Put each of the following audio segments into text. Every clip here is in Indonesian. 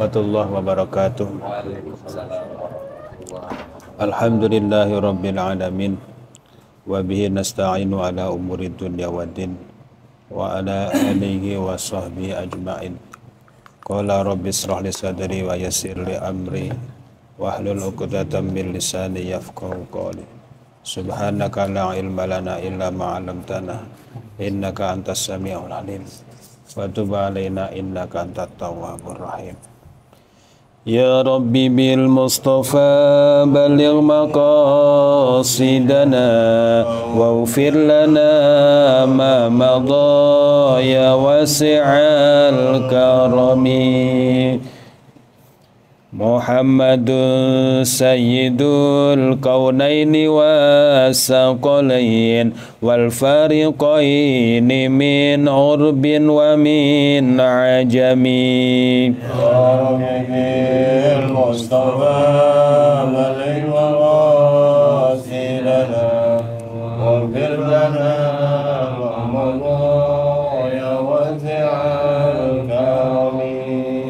warahmatullahi wabarakatuh. Alhamdulillahi rabbil alamin wa bihi nasta'inu ala umuri dunya waddin wa ala alihi wa sahbihi ajma'in. Qala rabbi israh li sadri wa yassir li amri wahlul 'uqdatam min lisani yafqahu qawli. Subhanaka la ilma lana illa ma 'allamtana innaka antas samiul alim wa tub 'alaina innaka antat tawwabur rahim. Ya Rabbi bil Mustafa baligh maqasidana waghfir lana ma madha ya wasi'al karami. Muhammadun sayyidul kaunaini wasaqalain wal fariqaini min urbin wa min ajami. Ya Mustafa baligh maqasidana waghfir lana ma madha ya wasi'al karami.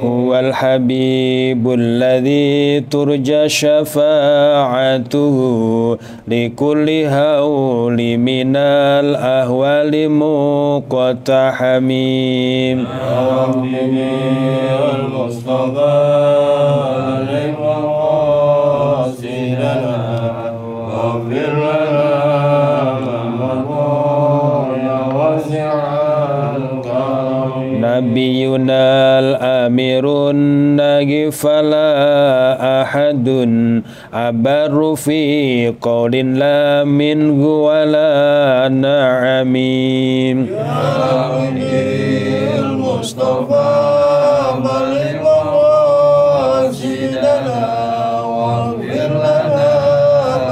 Huwal habibul ladzi turja syafa'atuhu likulli hauli minal ahwali muqtahamim. Ya Mustafa baligh maqasidana waghfir lana ma madha ya wasi'al karami. Nabiyunal amirun nagifala ahadun abaru fi qawlin la minhu wala na'amim. Ya Mustafa baligh maqasidana waghfir lana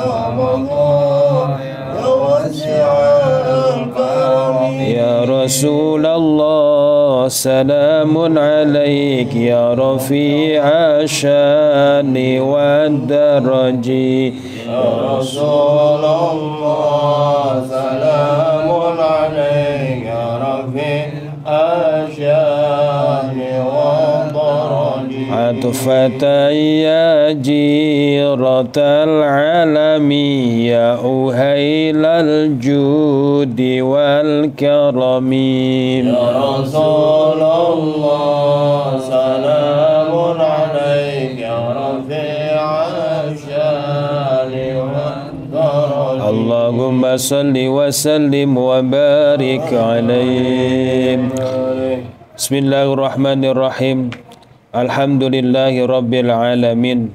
ma madha ya wasi'al karami. Ya Rasulullah salamun alaik ya rafi'a syani wa daraji. Ya Rasulullah salamun alaika ya rafi'a syani wa daraji. Atfatan ya jiratal alami ya uhailal judi wal karami. Ya Rasulullah salamun alaika ya rafi'a syani wa daraji. Allahumma salli wa sallim wa barik alaih. Bismillahirrahmanirrahim. Alhamdulillahi rabbil alamin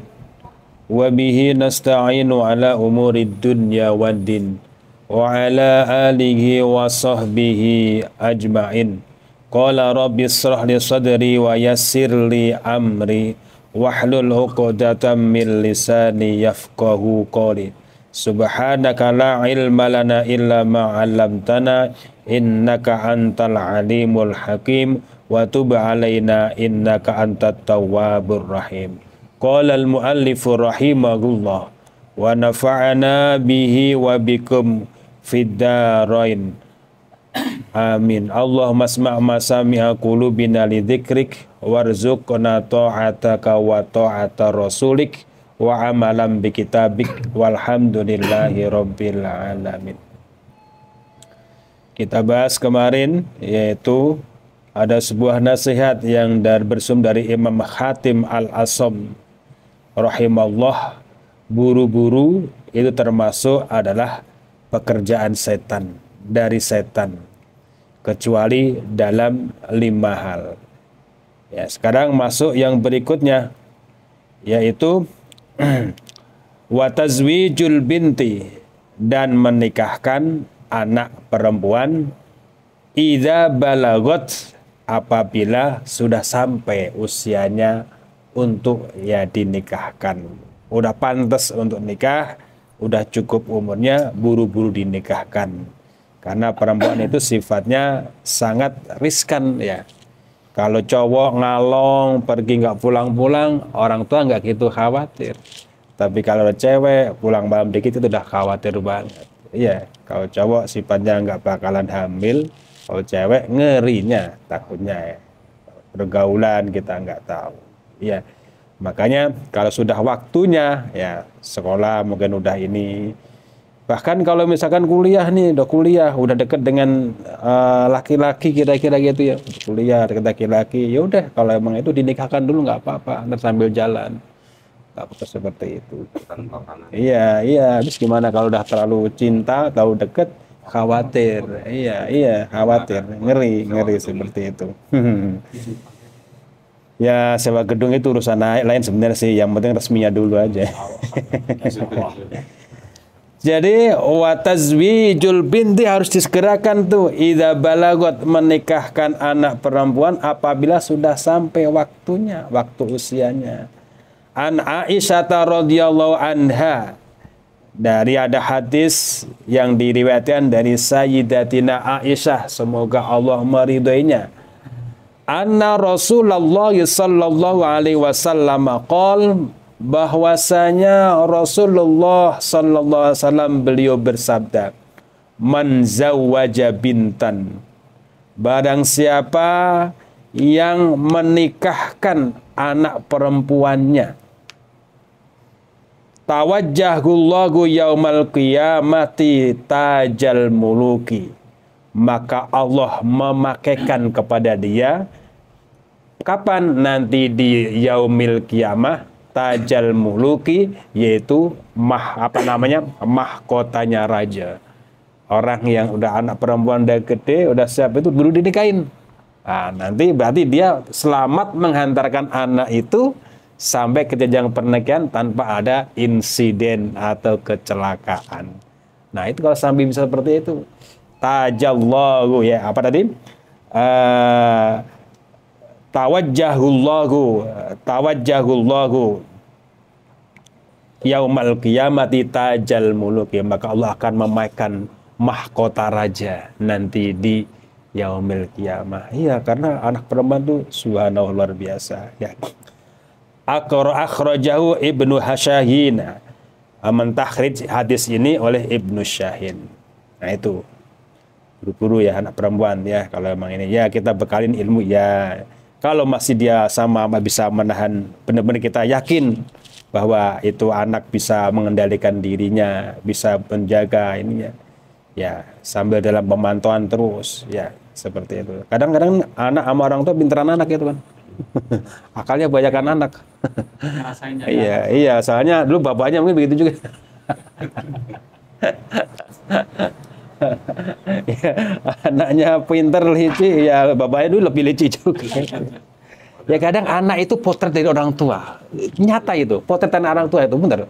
wa bihi nasta'inu ala umurid dunya waddin wa ala alihi wa sahbihi ajma'in. Qala rabbi israh li sadri wa yassir li amri wahlul 'uqdatam min lisani yafqahu qawli. Subhanaka la ilma lana illa ma 'allamtana innaka antal alimul hakim wa tub 'alaina innaka antat tawwabur rahim. Qala al muallif rahimahullah wa nafa'ana bihi wa bikum fid darain. Amin. Allahumma asma' ma sami'a qulubina li dzikrik warzuqna ta'ataka wa ta'ata rasulik wa amalan bi kitabik walhamdulillahi rabbil alamin. Kita bahas kemarin yaitu ada sebuah nasihat yang bersumber dari Imam Hatim Al-Asam rahimahullah. Buru-buru itu termasuk adalah pekerjaan setan, dari setan, kecuali dalam 5 hal. Ya, sekarang masuk yang berikutnya yaitu wa tazwijul binti, dan menikahkan anak perempuan idza balagot, apabila sudah sampai usianya untuk ya dinikahkan, udah pantas untuk nikah, udah cukup umurnya, buru-buru dinikahkan. Karena perempuan itu sifatnya sangat riskan ya. Kalau cowok ngalong pergi nggak pulang-pulang, orang tua nggak gitu khawatir. Tapi kalau cewek pulang malam dikit itu udah khawatir banget. Iya, kalau cowok sifatnya nggak bakalan hamil, kalau cewek ngerinya takutnya ya. Pergaulan kita nggak tahu. Ya, makanya kalau sudah waktunya ya sekolah mungkin udah ini. Bahkan kalau misalkan kuliah nih, udah deket dengan laki-laki kira-kira gitu ya, kuliah deket laki-laki, ya udah kalau emang itu dinikahkan dulu nggak apa-apa, ntar sambil jalan, nggak apa-apa seperti itu. Iya, iya. Habis gimana kalau udah terlalu cinta, terlalu deket, khawatir. Iya, iya, khawatir, ngeri seperti itu. Ya, sewa gedung itu urusan lain sebenarnya sih, yang penting resminya dulu aja. Jadi watazwijul binti harus disegerakan tuh idza balagot, menikahkan anak perempuan apabila sudah sampai waktunya, waktu usianya. An Aisyah radhiyallahu anha, dari ada hadis yang diriwayatkan dari Sayyidatina Aisyah, semoga Allah meridhoinya. Anna Rasulullah sallallahu alaihi wasallam qol, bahwasanya Rasulullah sallallahu alaihi wasallam beliau bersabda, man zawwaja bintan, barang siapa yang menikahkan anak perempuannya, tawajjahullahu yaumal qiyamati tajal muluki, maka Allah memakaikan kepada dia kapan nanti di yaumil kiamah tajal muluki, yaitu mahkotanya raja. Orang yang udah anak perempuan udah gede, udah siap itu baru dinikahin. Nah, nanti berarti dia selamat menghantarkan anak itu sampai ke jenjang pernikahan tanpa ada insiden atau kecelakaan. Nah, itu kalau sampai bisa seperti itu. Tajallahu, ya apa tadi? Tawajjahullahu yaumal qiyamati tajal muluk, ya, maka Allah akan memakan mahkota raja nanti di yaumil qiyamah. Iya, karena anak perempuan itu subhanallah luar biasa, ya. Akhrajahu Ibnu Hasyahin, mentakhrij hadis ini oleh Ibnu Syahin. Nah, itu buru-buru ya anak perempuan ya, kalau emang ini ya kita bekalin ilmu ya. Kalau masih dia sama bisa menahan, benar-benar kita yakin bahwa itu anak bisa mengendalikan dirinya, bisa menjaga ininya, ya sambil dalam pemantauan terus, ya seperti itu. Kadang-kadang anak sama orang tua pinteran anak itu kan, akalnya banyakan anak. Iya, iya, soalnya dulu bapaknya mungkin begitu juga. Ya, anaknya pinter licik, ya bapaknya dulu lebih licik juga. Ya kadang anak itu potret dari orang tua, nyata itu potret dari orang tua itu benar.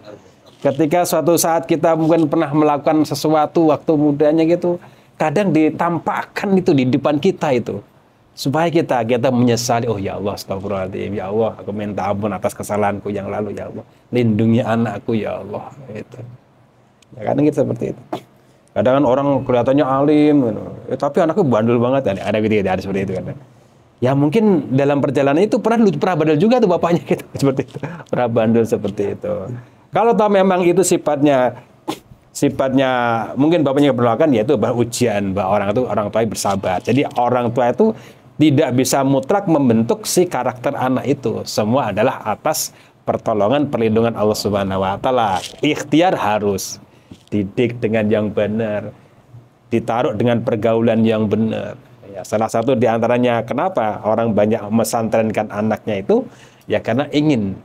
Ketika suatu saat kita mungkin pernah melakukan sesuatu waktu mudanya gitu, kadang ditampakkan itu di depan kita itu, supaya kita menyesali, oh ya Allah, astagfirullahaladzim, ya Allah, aku minta ampun atas kesalahanku yang lalu, ya Allah, lindungi anakku ya Allah, itu. Ya kadang kita seperti itu. Kadang kan orang kelihatannya alim, tapi anaknya bandel banget, ada gitu, ada seperti itu kan. Ya mungkin dalam perjalanan itu pernah bandel juga tuh bapaknya gitu, seperti itu, pernah bandel seperti itu. Kalau tahu memang itu sifatnya mungkin bapaknya berlakukan, yaitu ujian bahwa orang tua bersabar. Jadi orang tua itu tidak bisa mutlak membentuk si karakter anak itu. Semua adalah atas pertolongan perlindungan Allah Subhanahu wa taala. Ikhtiar harus didik dengan yang benar, ditaruh dengan pergaulan yang benar. Ya, salah satu diantaranya kenapa orang banyak mesantrenkan anaknya itu, ya karena ingin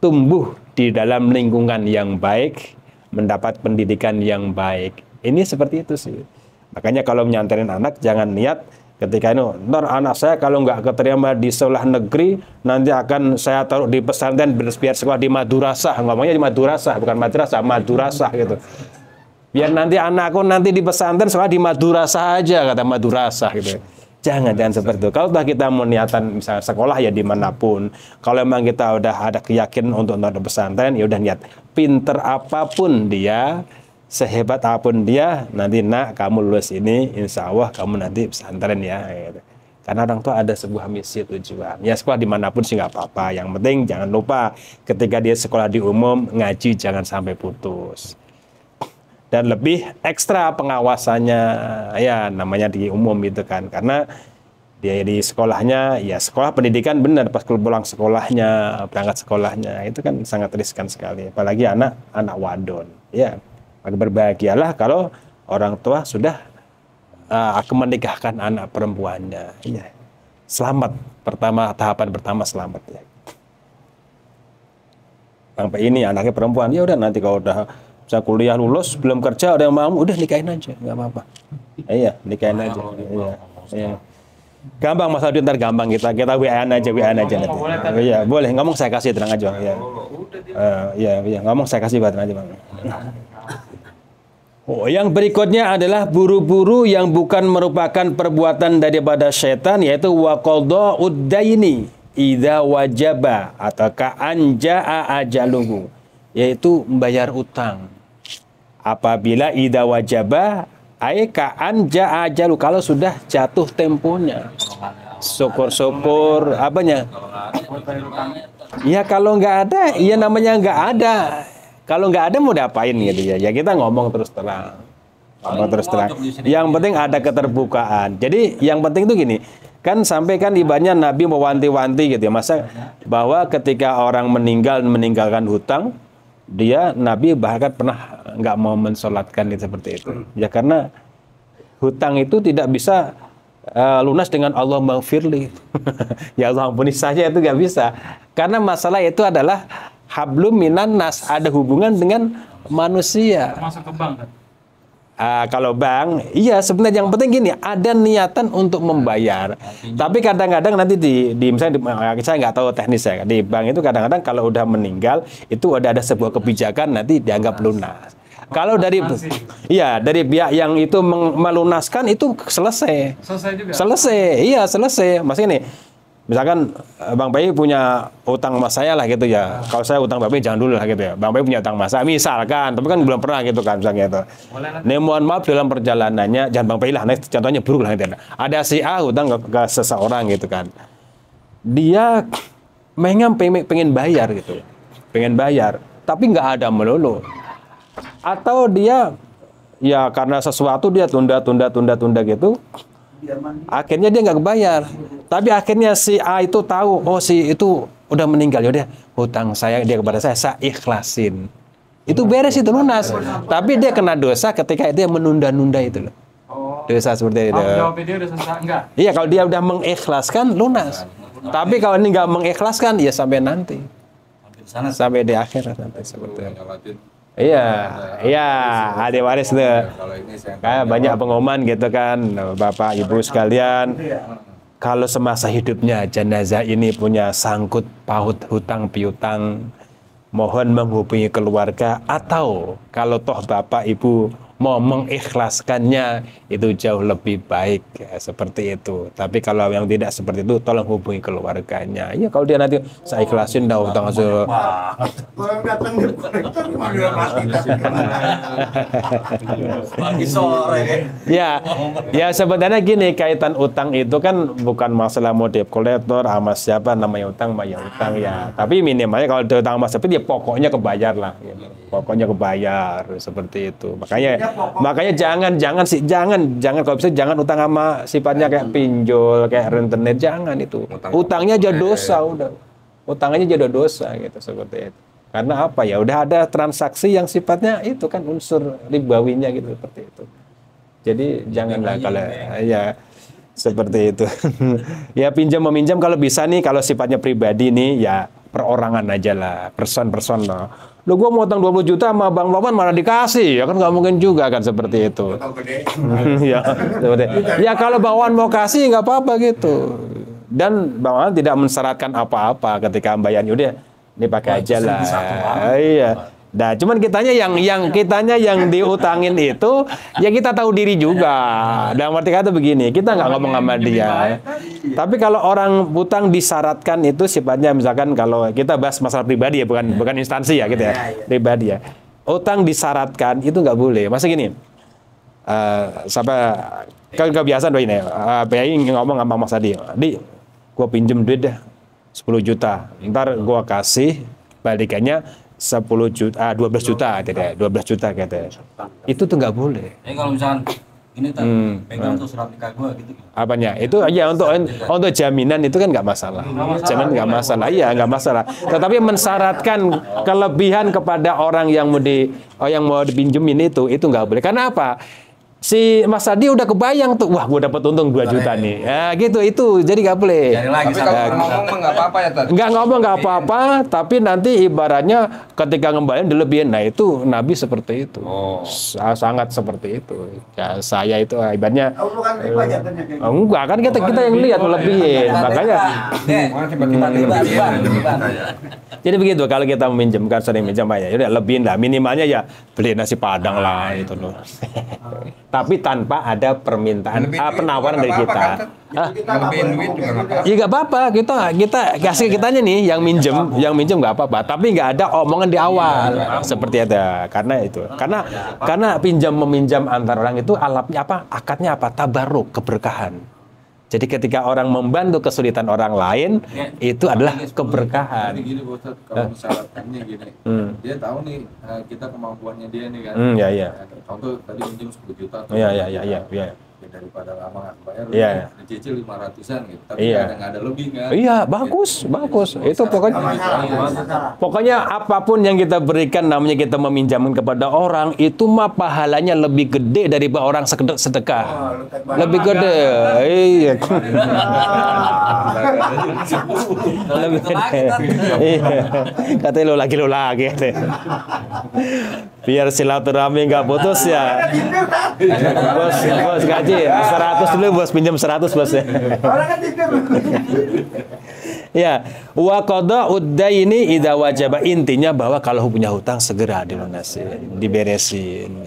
tumbuh di dalam lingkungan yang baik, mendapat pendidikan yang baik. Ini seperti itu sih. Makanya kalau menyantren anak, jangan niat ketika itu, ntar anak saya kalau nggak keterima di sekolah negeri, nanti akan saya taruh di pesantren biar sekolah di madrasah. Ngomongnya di madrasah, bukan madrasah, madrasah gitu. Biar nanti anakku nanti di pesantren sekolah di madrasah aja, kata madrasah gitu. Jangan seperti itu. Kalau kita mau niatan misalnya sekolah ya dimanapun. Kalau memang kita udah ada keyakinan untuk nonton pesantren, ya udah niat. Pinter apapun dia, sehebat apapun dia, nanti nak kamu lulus ini, insya Allah kamu nanti pesantren ya. Gitu. Karena orang tua ada sebuah misi tujuan. Ya sekolah dimanapun sih nggak apa-apa. Yang penting jangan lupa ketika dia sekolah di umum, ngaji jangan sampai putus. Dan lebih ekstra pengawasannya, ya namanya di umum itu kan, karena Dia di sekolahnya, ya sekolah pendidikan benar, pas pulang sekolahnya, berangkat sekolahnya, itu kan sangat riskan sekali. Apalagi anak wadon. Ya, maka berbahagialah kalau orang tua sudah menikahkan anak perempuannya. Ya, selamat. Tahapan pertama selamat ya. Sampai ini anaknya perempuan, ya udah nanti kalau udah bisa kuliah lulus, belum kerja, ada yang mau, udah nikahin aja, nggak apa-apa. Iya, nikahin aja. Iya. Gampang Mas Aldi, ntar gampang kita WA-an aja nanti. Iya, boleh ngomong saya kasih, tenang aja. Iya, ngomong saya kasih, tenang aja Bang. Oh, yang berikutnya adalah buru-buru yang bukan merupakan perbuatan daripada syaitan, yaitu waqadha uddaini idza wajaba atau ka'anja'a ajaluhu, yaitu membayar utang. Apabila idza wajaba ka'anja'a ajalu, kalau sudah jatuh temponya. Syukur-syukur apanya? Ya kalau nggak ada, ya namanya nggak ada. Kalau nggak ada mau diapain gitu ya? Ya kita ngomong terus terang. Yang penting ada keterbukaan. Jadi yang penting itu gini, kan sampai kan ibadahnya Nabi mewanti-wanti gitu ya, masa bahwa ketika orang meninggalkan hutang, Nabi bahkan pernah nggak mau mensolatkan itu seperti itu. Ya karena hutang itu tidak bisa lunas dengan Allah maghfirli. Ya Allah ampuni saja, itu nggak bisa. Karena masalah itu adalah hablum minan nas, ada hubungan dengan manusia. Masuk ke bank kan? Kalau bank, iya sebenarnya yang penting gini, ada niatan untuk membayar. Tapi kadang-kadang nanti misalnya saya nggak tahu teknisnya, di bank itu kadang-kadang kalau udah meninggal itu ada sebuah kebijakan nanti dianggap lunas. Kalau dari pihak yang itu melunaskan itu selesai. Selesai. Mas ini misalkan Bang Pai punya utang sama saya lah gitu ya. Kalau saya utang Bang Pai jangan dulu lah gitu ya. Bang Pai punya utang sama saya misalkan, tapi kan belum pernah gitu kan misalnya itu. Nih mohon maaf dalam perjalanannya, jangan Bang Pai lah, contohnya buruk lah gitu. Ada si A utang ke seseorang gitu kan. Dia pengen bayar gitu. Pengen bayar, tapi nggak ada melulu. Atau dia ya karena sesuatu dia tunda gitu. Akhirnya dia nggak kebayar. Tapi akhirnya si A itu tahu, oh si itu udah meninggal, yaudah hutang saya dia kepada saya ikhlasin. Itu beres, itu lunas. Tapi dia kena dosa ketika dia menunda-nunda itu loh. Dosa seperti itu. Dia udah selesai enggak? Iya, kalau dia udah mengikhlaskan lunas. Tapi kalau ini nggak mengikhlaskan ya sampai nanti. Sampai di akhir sampai seperti itu. Iya, ahli waris tuh. Kayak banyak pengumuman gitu kan, Bapak Ibu sekalian. Kalau semasa hidupnya jenazah ini punya sangkut paut hutang piutang, mohon menghubungi keluarga, atau kalau toh Bapak Ibu mau mengikhlaskannya itu jauh lebih baik ya, seperti itu. Tapi kalau yang tidak seperti itu tolong hubungi keluarganya. Ya kalau dia nanti saya ikhlasin dah hutang hasil. Ya sebenarnya gini, kaitan utang itu kan bukan masalah mau debt collector sama siapa, namanya utang ya utang ya. Tapi minimalnya kalau ada utang sama siapa dia pokoknya kebayar lah gitu. Pokoknya kebayar seperti itu. Makanya jangan kalau bisa jangan utang sama sifatnya kayak pinjol, kayak rentenir, jangan itu. Utangnya aja dosa udah. Utangnya aja dosa gitu seperti itu. Karena apa ya? Udah ada transaksi yang sifatnya itu kan unsur ribawinya gitu seperti itu. Jadi janganlah kalau ya seperti itu. Ya pinjam meminjam kalau bisa nih, kalau sifatnya pribadi nih ya perorangan aja lah, person lah. Lu gua mau utang 20 juta sama Bang Wawan malah dikasih, ya kan nggak mungkin juga kan seperti itu. Ya kalau Bang Wawan mau kasih nggak apa-apa gitu. Dan Bang Wawan tidak mensyaratkan apa-apa ketika bayarnya, udah dipakai aja lah. Iya. Nah, cuman kitanya yang diutangin itu ya kita tahu diri juga. Dalam arti kata begini, kita nggak ngomong sama dia. Tapi kalau orang utang disyaratkan itu sifatnya, misalkan kalau kita bahas masalah pribadi ya, bukan instansi ya gitu ya, pribadi ya. Utang disyaratkan itu nggak boleh. Masa gini, kan kebiasaan ini, PI ngomong sama Mas Adi, gue pinjem duit deh 10 juta, ntar gue kasih balikannya 12 juta gitu ya, 12 juta gitu ya. Itu tuh nggak boleh. Jadi kalau misalkan ini tak pegang tuh surat nikah gua gitu. Apanya? Itu aja untuk jaminan itu kan nggak masalah. Jaminan nggak masalah, iya nggak masalah. Tetapi mensyaratkan kelebihan kepada orang yang mau dipinjemin itu nggak boleh. Karena apa? Si Mas Adi udah kebayang tuh, wah gue dapat untung 2 juta nih. Ya gitu, itu jadi nggak boleh. Tapi kalau ngomong nggak apa-apa ya Tad? Nggak ngomong nggak apa-apa, tapi nanti ibaratnya ketika ngembaliin dilebihin. Nah itu Nabi seperti itu. Sangat seperti itu. Ya saya itu ibaratnya enggak kan kita yang lihat melebihin. Makanya jadi begitu kalau kita meminjamkan sering minjam ya udah lebihin lah, minimalnya ya beli nasi padang lah itu loh. Tapi tanpa ada permintaan penawaran dari kita. Lebihin duit juga nggak apa-apa. Ya nggak apa-apa, kita kasih kitanya nih yang minjem nggak apa-apa. Tapi nggak ada omongan di awal seperti ada. Karena pinjam meminjam antar orang itu alatnya apa? Akadnya apa? Tabarruk, keberkahan. Jadi ketika orang membantu kesulitan orang lain, itu adalah keberkahan. Tapi gini Ustaz, kalau misalkannya gini, dia tahu nih kita kemampuannya dia nih kan. Iya. Contoh tadi minjem 10 juta. Iya. Daripada lama nggak bayar, dicicil 500-an gitu. Tapi nggak ada lebih kan. Iya, bagus. Itu pokoknya apapun yang kita berikan namanya kita meminjamkan kepada orang, itu mah pahalanya lebih gede daripada orang sedekah. Lebih gede. Iya. Lebih gede. Iya. Katanya lo lagi. Biar silaturahmi nggak putus ya. Bos gaji 100 dulu bos, pinjam 100 bos ya. Ya, wa qada uddaini idza wajaba, intinya bahwa kalau punya hutang segera dilunasin, diberesin.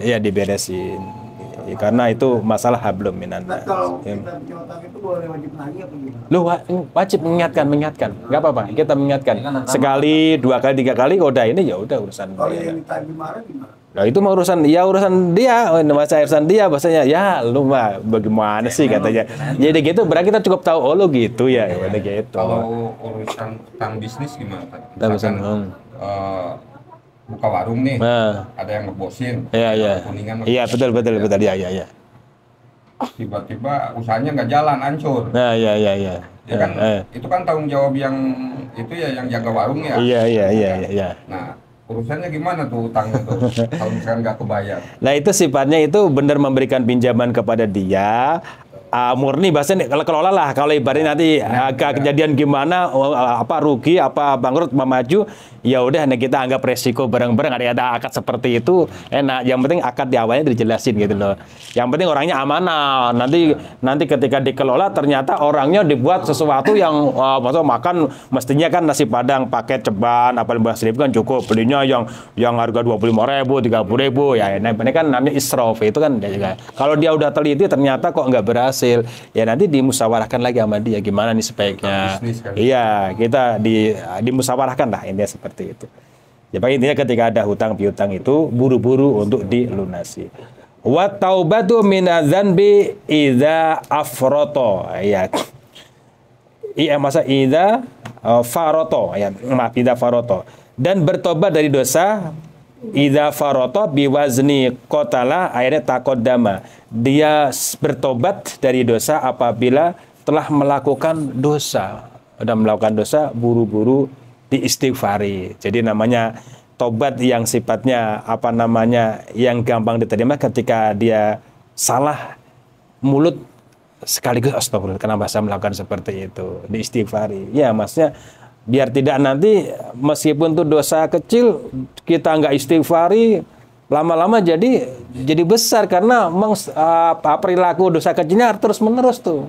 Karena itu masalah hablum minan nas. Kalau kita punya hutang itu boleh wajib nagih apa gimana? Lu wajib mengingatkan. Enggak apa-apa, kita mengingatkan. Sekali, 2 kali, 3 kali udah ini ya udah urusan. Kalau yang ditagih marah gimana? Nah itu mah urusan dia, urusan dia bahasanya. Ya lu mah bagaimana sih katanya. Jadi gitu berarti kita cukup tahu lo gitu ya, udah gitu. Kalau urusan utang bisnis gimana? Urusan buka warung nih, ada yang ngebosin. Iya. Iya betul ya. Tiba-tiba usahanya nggak jalan, hancur. Nah, iya. Ya kan, itu kan tanggung jawab yang itu ya yang jaga warung ya. Iya. Nah, urusannya gimana tuh utangnya tuh kalau misalkan nggak kebayar? Nah itu sifatnya itu benar memberikan pinjaman kepada dia. Murni bahasanya kelola lah. Kalau ibaratnya nanti kejadian gimana, rugi, bangkrut, maju, ya udah kita anggap resiko bareng-bareng, ada akad seperti itu enak. Yang penting akad di awalnya dijelasin gitu loh. Yang penting orangnya amanah. Nanti ketika dikelola ternyata orangnya dibuat sesuatu yang makan mestinya kan nasi padang paket ceban 15.000 kan cukup, belinya yang harga 25.000, 30.000 ya. Nah, ini kan namanya israf itu kan. Kalau dia udah teliti ternyata kok nggak berhasil, ya nanti dimusyawarahkan lagi sama dia gimana nih sebaiknya. Iya, kita dimusyawarahkan lah, intinya seperti itu. Ya intinya ketika ada hutang piutang itu buru-buru untuk dilunasi. Wa taubatu minadzanbi idza afroto. Ya. Idza faroto, ya. Maaf, idza faroto. Dan bertobat dari dosa idza faroto biwazni qatala, akhirnya taqaddama. Dia bertobat dari dosa apabila telah melakukan dosa. Sudah melakukan dosa, buru-buru diistighfari. Jadi namanya tobat yang sifatnya yang gampang diterima ketika dia salah mulut sekaligus astagfirullah, kenapa saya melakukan seperti itu, diistighfari. Ya maksudnya biar tidak nanti meskipun itu dosa kecil kita nggak istighfari, lama-lama jadi besar karena perilaku dosa kecilnya terus menerus tuh.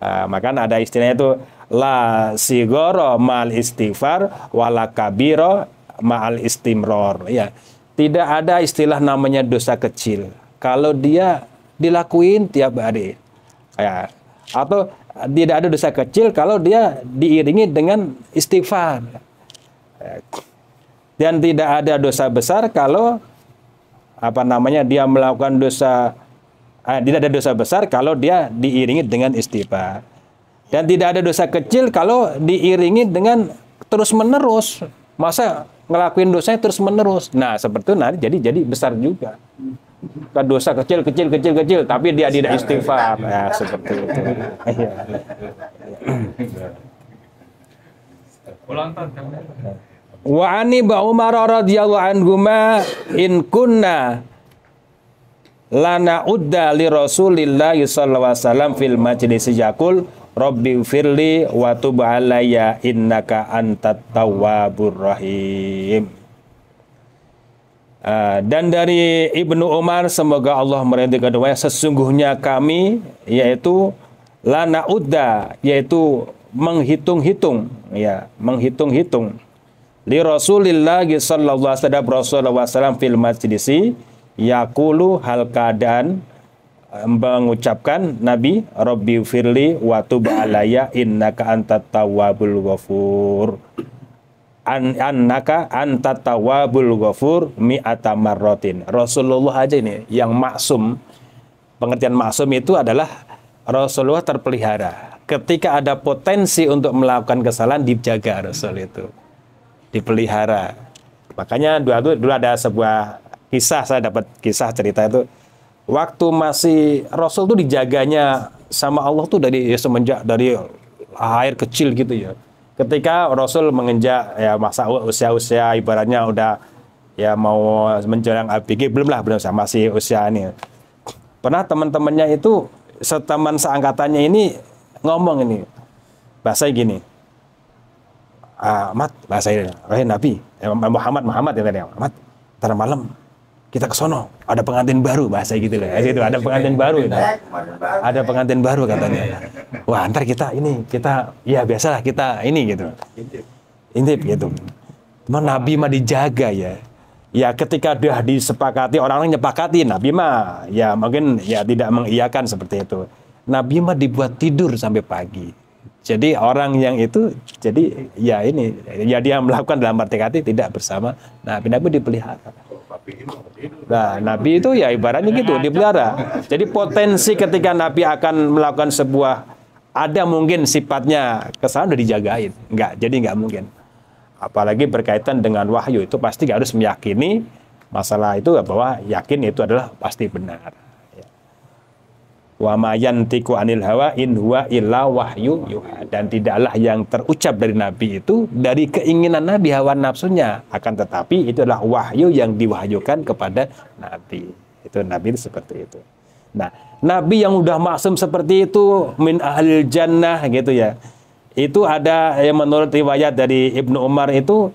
Maka ada istilahnya itu la sigoro mal istighfar wala kabiro mal istimror. Ya, tidak ada istilah namanya dosa kecil kalau dia dilakuin tiap hari. Ya, atau tidak ada dosa kecil kalau dia diiringi dengan istighfar. Dan tidak ada dosa besar kalau dia melakukan dosa, tidak ada dosa besar kalau dia diiringi dengan istighfar. Dan tidak ada dosa kecil kalau diiringi dengan terus-menerus. Masa ngelakuin dosanya terus-menerus. Nah, seperti itu nanti jadi besar juga. Kan dosa kecil, tapi dia tidak istighfar. Ya, seperti itu. Wa ani ba Umar radhiyallahu anhuma in kunna lana udda li Rasulillah sallallahu alaihi wasallam fil majlis yaqul Rabbi firli wa tub alayya innaka antat tawwabur rahim. Dan dari Ibnu Umar, semoga Allah meridhai keduanya, sesungguhnya kami, yaitu lana udda, yaitu menghitung-hitung, ya, menghitung-hitung li Rasulillah sallallahu alaihi wasallam, Rasulullah SAW fil majlisi yaqulu, hal keadaan mengucapkan Nabi, Rabbi firli wa tub alayya innaka antat tawwabul ghafur. Annaka antat tawwabul ghafur mi'ata marratin. Rasulullah aja ini yang maksum. Pengertian maksum itu adalah Rasulullah terpelihara. Ketika ada potensi untuk melakukan kesalahan, dijaga Rasul itu. Dipelihara. Makanya dulu ada sebuah kisah, saya dapat kisah cerita itu. Waktu masih Rasul tuh dijaganya sama Allah tuh dari semenjak dari air kecil gitu ya. Ketika Rasul menginjak ya masa usia ibaratnya udah ya mau menjelang ABG, belum masih usia ini. Pernah teman-temannya itu teman seangkatannya ini ngomong ini bahasa gini, Ahmad, bahasa ini, Nabi Muhammad ya tadi, Ahmad, ntar malam kita ke sono, ada pengantin baru, bahasa gitu loh. Itu ada pengantin baru itu. Ada pengantin baru katanya. Wah, ntar kita ya biasalah kita ini gitu. Intip gitu. Nabi mah dijaga ya. Ya ketika dia disepakati, orang-orang nyepakati, Nabi mah ya mungkin ya tidak mengiyakan seperti itu. Nabi mah dibuat tidur sampai pagi. Jadi orang yang itu, jadi ya ini, ya dia melakukan dalam arti kata tidak bersama Nabi dipelihara. Nah, Nabi itu ya ibaratnya gitu, dipelihara. Jadi potensi ketika Nabi akan melakukan sebuah, ada mungkin sifatnya kesalahan udah dijagain. Jadi nggak mungkin. Apalagi berkaitan dengan wahyu, itu pasti harus meyakini masalah itu bahwa yakin itu adalah pasti benar. Wa ma yantiqu anil hawa in huwa illa wahyu yuha. Dan tidaklah yang terucap dari Nabi itu dari keinginan Nabi, hawa nafsunya, akan tetapi itu adalah wahyu yang diwahyukan kepada Nabi. Itu Nabi itu seperti itu. Nah, Nabi yang udah maksum seperti itu min ahlil jannah gitu ya. Itu ada yang menurut riwayat dari Ibnu Umar itu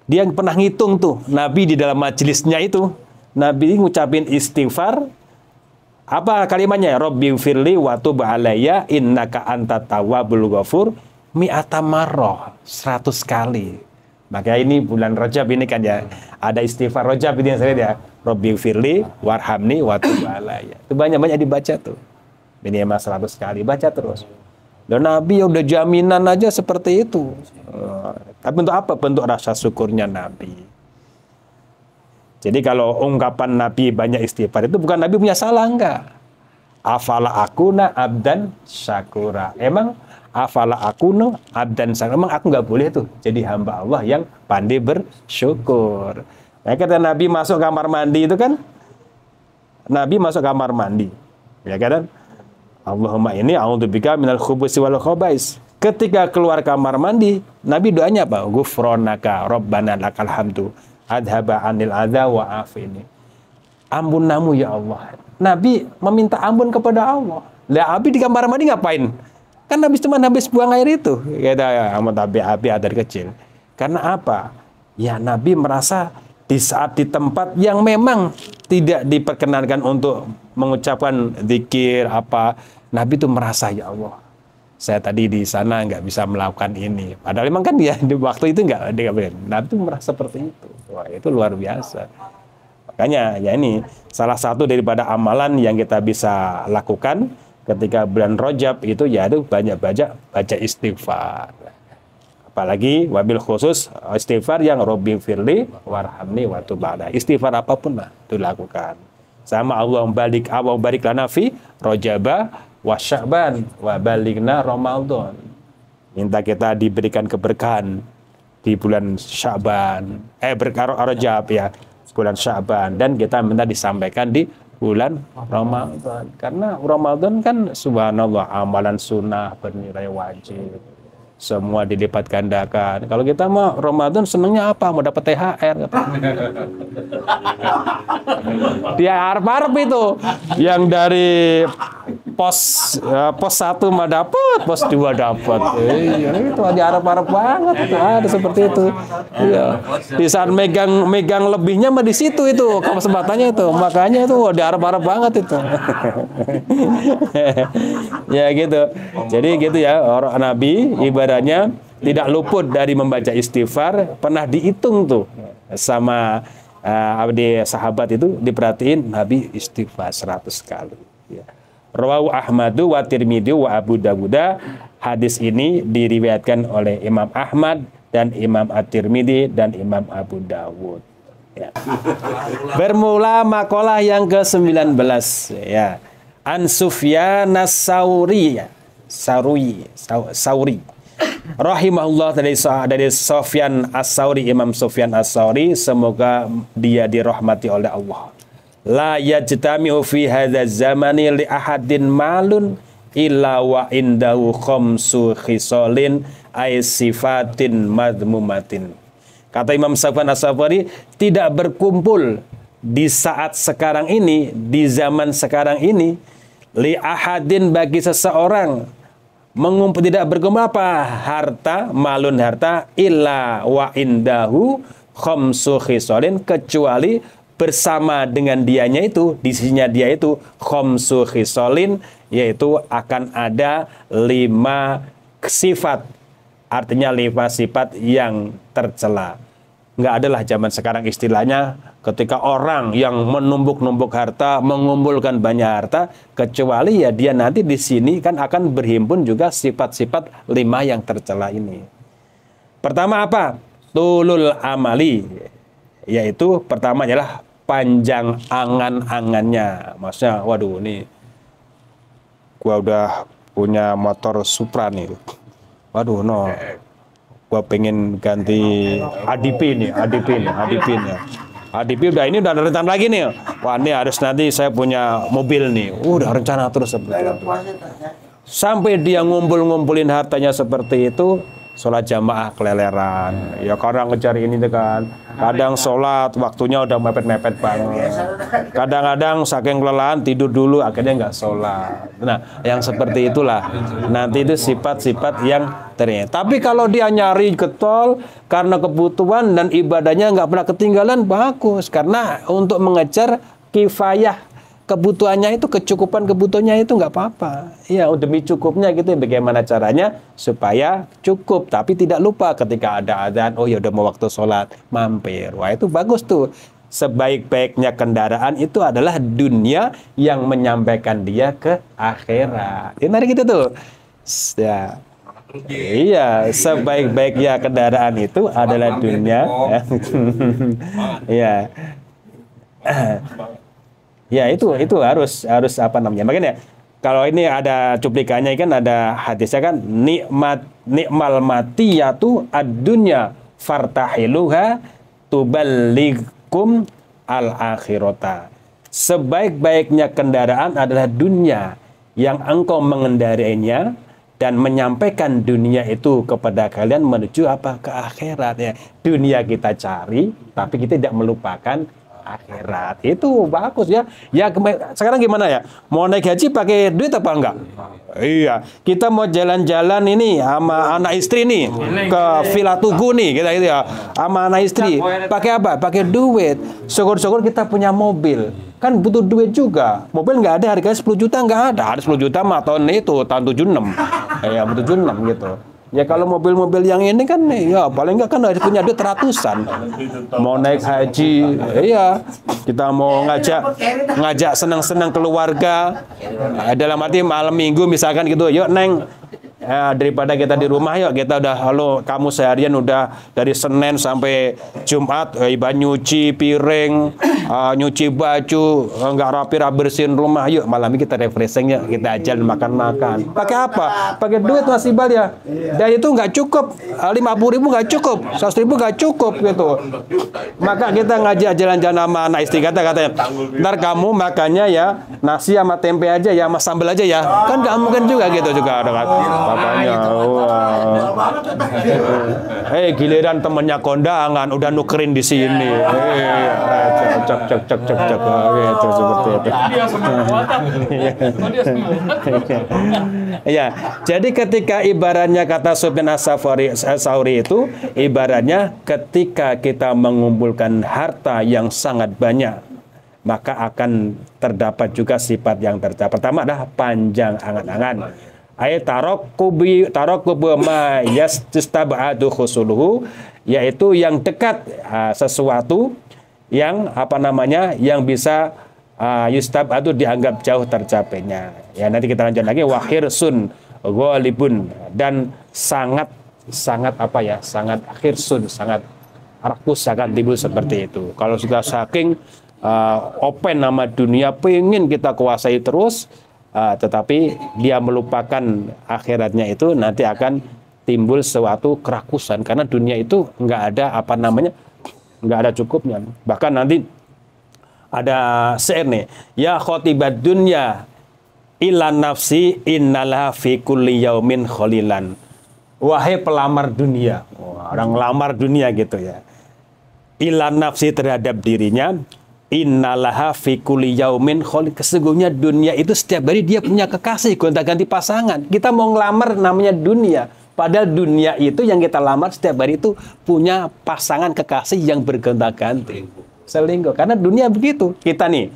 dia pernah ngitung tuh Nabi di dalam majelisnya itu. Nabi ngucapin istighfar. Apa kalimatnya? Rabbi firli wa tub alayya innaka antat tawwabul ghafur mi'ata marrah, 100 kali. Maka ini bulan Rajab ini kan ya, ada istighfar Rajab ini yang saya lihat ya. Rabbi firli warhamni wa tub alayya. Itu banyak-banyak dibaca tuh. Minimal 100 kali, baca terus. Dan Nabi udah jaminan aja seperti itu. Tapi untuk apa? Bentuk rasa syukurnya Nabi. Jadi kalau ungkapan Nabi banyak istighfar itu bukan Nabi punya salah, enggak. Afala akuna abdan syakura. Emang afala akuna abdan syakura. Emang aku enggak boleh tuh jadi hamba Allah yang pandai bersyukur. Nah, kata Nabi masuk kamar mandi itu kan, Nabi masuk kamar mandi. Ya kan? Allahumma inni a'udzubika minal khubusi wal khabais. Ketika keluar kamar mandi, Nabi doanya apa? Ghufranaka rabbana lakal hamdu. Adhaba anil adza wa afini. Ampunnamu ya Allah. Nabi meminta ampun kepada Allah. Lah Abi di kamar mandi ngapain? Kan habis buang air itu. Kata amat Abi dari kecil. Karena apa? Ya Nabi merasa di saat di tempat yang memang tidak diperkenankan untuk mengucapkan zikir apa, Nabi itu merasa ya Allah, saya tadi di sana nggak bisa melakukan ini. Padahal memang kan ya di waktu itu nggak. Nabi itu merasa seperti itu. Wah, itu luar biasa. Makanya ya ini salah satu daripada amalan yang kita bisa lakukan ketika bulan Rajab itu ya itu banyak baca istighfar. Apalagi wabil khusus istighfar yang Rabbi firli warhamni wa tub alayya. Istighfar apapun lah itu lakukan. Sama Allah barik lana fi Rajaba wa Sya'ban wa balighna Ramadan. Minta kita diberikan keberkahan di bulan Sya'ban, berkah Rajab ya. bulan Sya'ban, dan kita minta disampaikan di bulan Ramadan. Karena Ramadan kan subhanallah amalan sunnah bernilai wajib. Semua dilipat gandakan. Kalau kita mau Ramadan senangnya apa? Mau dapat THR. Dia harap-harap itu. Yang dari pos 1 mah dapat, pos 2 dapat. Itu diharap-harap banget itu. Ada seperti itu. Iya. Di saat megang lebihnya mah di situ itu kesempatannya itu. Makanya itu diharap-harap banget itu. Ya gitu. Jadi gitu ya, orang Nabi ibadahnya tidak luput dari membaca istighfar. Pernah dihitung tuh sama sahabat itu, diperhatiin Nabi istighfar 100 kali. Ya. Rawahu Ahmadu wa Tirmidzi wa Abu Dawud. Hadis ini diriwayatkan oleh Imam Ahmad dan Imam At-Tirmidzi dan Imam Abu Dawud. Ya. Bermula makalah yang ke-19 ya. An Sufyan as-Sauri rahimahullah, dari Sufyan as-Sauri, Imam Sufyan as-Sauri, semoga dia dirahmati oleh Allah. La yajtami'u fi hadza zamani li ahadin malun illa wa indahu khamsu khisalin ay sifatin madmumatin. Kata Imam Sufyan as-Sauri, tidak berkumpul di saat sekarang ini, di zaman sekarang ini, li ahadin, bagi seseorang, mengumpul, tidak berkumpul apa? Harta, malun harta, illa wa indahu khamsu khisalin, kecuali bersama dengan dianya itu, di sisinya dia itu, khamsu khisalin, yaitu akan ada 5 sifat. Artinya 5 sifat yang tercela. Nggak adalah zaman sekarang istilahnya ketika orang yang menumbuk-numbuk harta, mengumpulkan banyak harta, kecuali ya dia nanti di sini kan akan berhimpun juga sifat-sifat 5 yang tercela ini. Pertama apa? Tulul amali, yaitu pertama adalah panjang angan-angannya. Maksudnya, waduh ini gua udah punya motor Supra nih. Waduh no, gua pengen ganti ADP nih. ADP udah udah ada rencana lagi nih. Wah ini harus nanti saya punya mobil nih. Udah rencana terus seperti itu. Sampai dia ngumpulin hartanya seperti itu, sholat jamaah keleleran. Ya karena ngejar ini kan. Kadang sholat waktunya udah mepet-mepet banget. Kadang-kadang saking kelelahan tidur dulu, akhirnya nggak sholat. Nah, yang seperti itulah. Nanti itu sifat-sifat yang ternyata. Tapi kalau dia nyari getol karena kebutuhan dan ibadahnya nggak pernah ketinggalan, bagus. Karena untuk mengejar kifayah, kebutuhannya itu, kecukupan kebutuhannya itu nggak apa-apa. Ya, demi cukupnya gitu. Bagaimana caranya supaya cukup, tapi tidak lupa ketika ada adzan, oh ya udah mau waktu sholat, mampir. Wah itu bagus tuh. Sebaik-baiknya kendaraan itu adalah dunia yang menyampaikan dia ke akhirat. Ini menarik gitu tuh. Ya. Iya, sebaik-baiknya kendaraan itu adalah dunia. Ya. Ya itu harus apa namanya? Makanya kalau ini ada cuplikannya kan, ada hadisnya kan, nikmal matiyatu ad-dunya fartahiluha tuballighkum al-akhirata. Sebaik-baiknya kendaraan adalah dunia yang engkau mengendarinya dan menyampaikan dunia itu kepada kalian menuju apa? Ke akhirat ya. Dunia kita cari tapi kita tidak melupakan akhirat. Itu bagus ya. Ya sekarang gimana ya? Mau naik haji pakai duit apa enggak? Iya, kita mau jalan-jalan ini sama anak istri nih ke Villa Tugu nih, kita gitu ya. Sama anak istri. Pakai apa? Pakai duit. Syukur-syukur kita punya mobil. Kan butuh duit juga. Mobil nggak ada harganya 10 juta, nggak ada. Ada 10 juta mah tahun itu, tahun 76. Ya, 76 gitu. Ya kalau mobil-mobil yang ini kan ya paling enggak kan harus punya duit ratusan. Mau naik haji, iya. Kita mau ngajak senang-senang keluarga. Dalam arti malam minggu misalkan gitu, yuk Neng daripada kita di rumah, yuk kita udah, halo kamu seharian udah dari Senin sampai Jumat, ibadah nyuci piring, nyuci baju, nggak rapi bersihin rumah, yuk malam ini kita refreshing ya, kita jalan makan-makan. Pakai apa? Pakai duit Mas Iqbal ya. Dan itu nggak cukup, 50.000 nggak cukup, 100.000 nggak cukup gitu. Maka kita ngajak jalan-jalan sama anak istri katanya, ntar kamu makannya ya nasi sama tempe aja ya, sama sambal aja ya. Kan nggak mungkin juga gitu juga ada papanya. Giliran temennya kondangan udah nukerin di sini. Cek gitu seperti itu. Ya, jadi ketika ibaratnya kata Sufyan Ats-Tsauri itu ibaratnya ketika kita mengumpulkan harta yang sangat banyak, maka akan terdapat juga sifat yang tercapai. Pertama adalah panjang angan-angan. Tarakkubi ma yastab'adu khusuluhu, yaitu yang dekat sesuatu yang yang bisa yustab'adu dianggap jauh tercapainya. Ya, nanti kita lanjut lagi wahirsun ghalibun, dan sangat sangat hirsun, sangat rakus, sangat timbul seperti itu. Kalau sudah saking open nama dunia, pengen kita kuasai terus, tetapi dia melupakan akhiratnya, itu nanti akan timbul suatu kerakusan, karena dunia itu nggak ada nggak ada cukupnya. Bahkan nanti ada syair nih, ya khotibad dunya ila nafsi innalaha fi kulli yaumin khalilan. Wahai pelamar dunia, orang lamar dunia gitu ya, ila nafsi terhadap dirinya, innalaha fi kulli yaumin khalilan. Sesungguhnya dunia itu setiap hari dia punya kekasih, gonta-ganti pasangan. Kita mau ngelamar namanya dunia, padahal dunia itu yang kita lamar setiap hari itu punya pasangan kekasih yang bergonta-ganti. Selingkuh. Karena dunia begitu. Kita nih,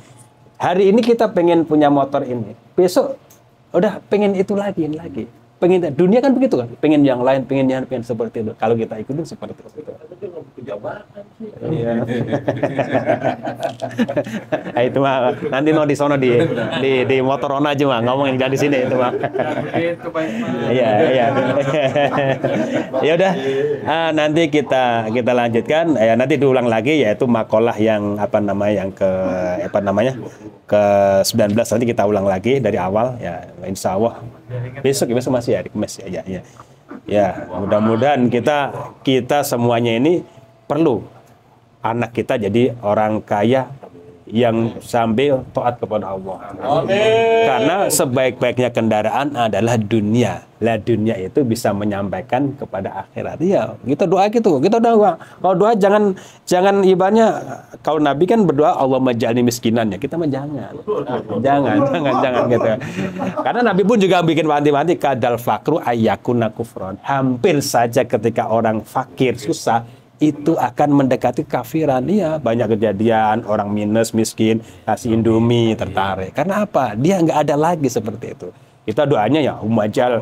hari ini kita pengen punya motor ini, besok udah pengen itu lagi. Pengen dunia kan begitu kan, pengen yang lain, pengen seperti itu. Kalau kita ikutin seperti itu. Iya. Nah, itu mah nanti mau di sono di motorona aja mah, ngomong yang dari sini itu mah. Iya. Ya udah, nanti kita lanjutkan. Nanti diulang lagi, yaitu makalah yang ke-19 nanti kita ulang lagi dari awal ya, insya Allah. Besok masih hari Kamis ya. Ya, mudah-mudahan kita semuanya ini perlu anak kita jadi orang kaya yang sambil taat kepada Allah. Amin. Karena sebaik-baiknya kendaraan adalah dunia. Lah dunia itu bisa menyampaikan kepada akhirat. Ya, kita doa gitu. Kita doa. Kalau doa jangan ibaratnya, kalau Nabi kan berdoa Allah maj'alni miskinan ya. Kita mah jangan gitu. Karena Nabi pun juga bikin wanti-wanti kadal fakru ayyakuna kufron. Hampir saja ketika orang fakir, susah, itu akan mendekati kafiran. Iya, banyak kejadian orang miskin, kasih Indomie tertarik. Karena apa? Dia nggak ada lagi seperti itu. Kita doanya ya umajal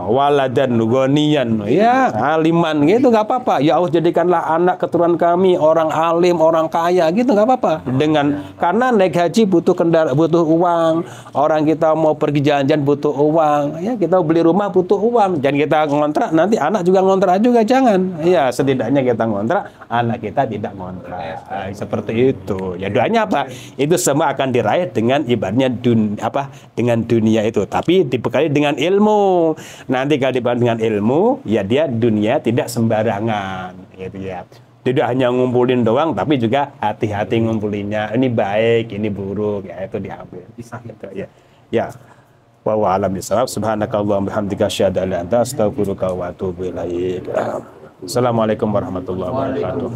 waladan goniyan, ya aliman gitu, nggak apa-apa. Ya Allah, jadikanlah anak keturunan kami orang alim, orang kaya gitu, nggak apa-apa. Karena naik haji butuh kendaraan, butuh uang. Orang kita mau pergi jalan-jalan butuh uang. Ya, kita beli rumah butuh uang. Jangan kita ngontrak, nanti anak juga ngontrak juga, jangan. Ya, setidaknya kita ngontrak, anak kita tidak ngontrak. Seperti itu. Ya, doanya apa? Itu semua akan diraih dengan ibaratnya dengan dunia itu, tapi dibekali dengan ilmu. Nanti kalau dibekali dengan ilmu, ya dia dunia tidak sembarangan, gitu ya. Tidak hanya ngumpulin doang, tapi juga hati-hati ngumpulinnya. Ini baik, ini buruk, ya itu diambil. Gitu, ya. Ya. Wa a'lam bishawab. Subhanakallahumma bihamdika asyhadu an la ilaha illa anta astaghfiruka wa atubu ilaik. Assalamualaikum warahmatullahi wabarakatuh.